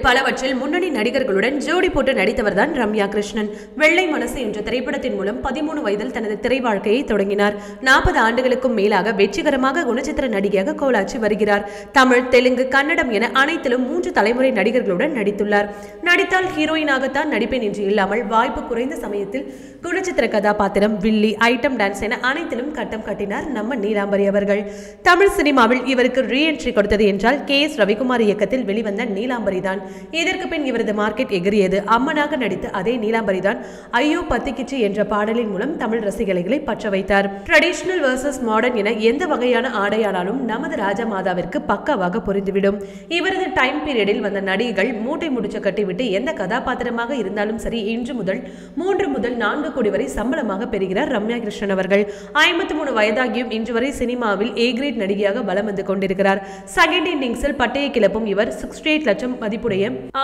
பலவற்றில் முன்னணி நடிகர்களுடன் ஜோடி போட்டு நடித்தவர்தான் ரம்யா கிருஷ்ணன். வெள்ளை மனசு என்ற திரைப்படத்தின் மூலம் 13 வயதில் தனது திரை வாழ்க்கையை தொடங்கினார். 40 ஆண்டுகளுக்கும் மேலாக வெற்றிகரமாக குணச்சித்திர நடிகையாக கோலாச்சி வருகிறார். தமிழ், தெலுங்கு, கன்னடம் என அனைத்திலும் 3 தலைமுறை நடிகர்களுடன் நடித்துள்ளார். நடித்தால் ஹீரோயினாகத்தான் நடிப்பேன் என்று இல்லாமல் வாய்ப்பு குறைந்த சமயத்தில் குணச்சித்திர கதாபாத்திரம், வில்லி, ஐட்டம் டான்ஸ் என அனைத்திலும் கட்டம் கட்டினார் நம்ம நீலாம்பரி அவர்கள். தமிழ் சினிமாவில் இவருக்கு ரீஎன்ட்ரி கொடுத்தது என்றால் KS ரவிக்குமார் இயக்கத்தில் வெளிவந்த நீலாம்பரி தான். இதற்கு பின் இவரது மார்க்கெட் எகிரியது. அம்மனாக நடித்த அதே நீலாம்பரி தான் ஐயோ பத்திக்கிச்சு என்ற பாடலின் மூலம் தமிழ் ரசிகர்களை பற்ற வைத்தார். ட்ரெடிஷனல் வர்சஸ் மாடர்ன் என எந்த வகையான ஆடையானாலும் நமது ராஜா மாதாவிற்கு பக்காவாக பொருந்துவிடும். இவரது டைம் பீரியடில் வந்த நடிகைகள் மூட்டை முடிச்சு கட்டிவிட்டு எந்த கதாபாத்திரமாக இருந்தாலும் சரி இன்று முதல் 3 முதல் 4 கோடி வரை சம்பளமாக பெறுகிறார் ரம்யா கிருஷ்ணன் அவர்கள். 53 வயதாகியும் இன்று வரை சினிமாவில் A கிரேட் நடிகையாக வலம் வந்து கொண்டிருக்கிறார். செகண்ட் இன்னிங்ஸில் பட்டையை கிளப்பும் இவர் 68 லட்சம் மதிப்புடைய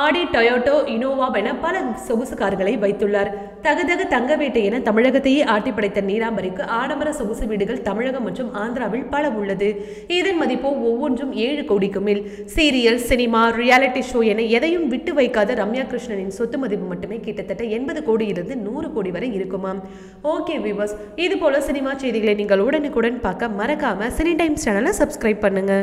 ஆடி, டொயோட்டோ, இனோவா என பல சொகுசு கார்களை வைத்துள்ளார். தகதக தங்க வேட்டை என தமிழகத்தையே ஆட்டி படைத்த நீலாம்பரிக்கு ஆடம்பர சொகுசு வீடுகள் தமிழகம் மற்றும் ஆந்திராவில் பல உள்ளது. இதன் மதிப்போ ஒவ்வொன்றும் 7 கோடிக்கு மேல். சீரியல், சினிமா, ரியாலிட்டி ஷோ என எதையும் விட்டு வைக்காத ரம்யா கிருஷ்ணனின் சொத்து மதிப்பு மட்டுமே கிட்டத்தட்ட 80 கோடியிலிருந்து 100 கோடி வரை இருக்குமாம். ஓகே வியூவர்ஸ், இது போல சினிமா செய்திகளை நீங்கள் உடனுக்குடன் பார்க்க மறக்காம சினி டைம்ஸ் சேனலை சப்ஸ்கிரைப் பண்ணுங்க.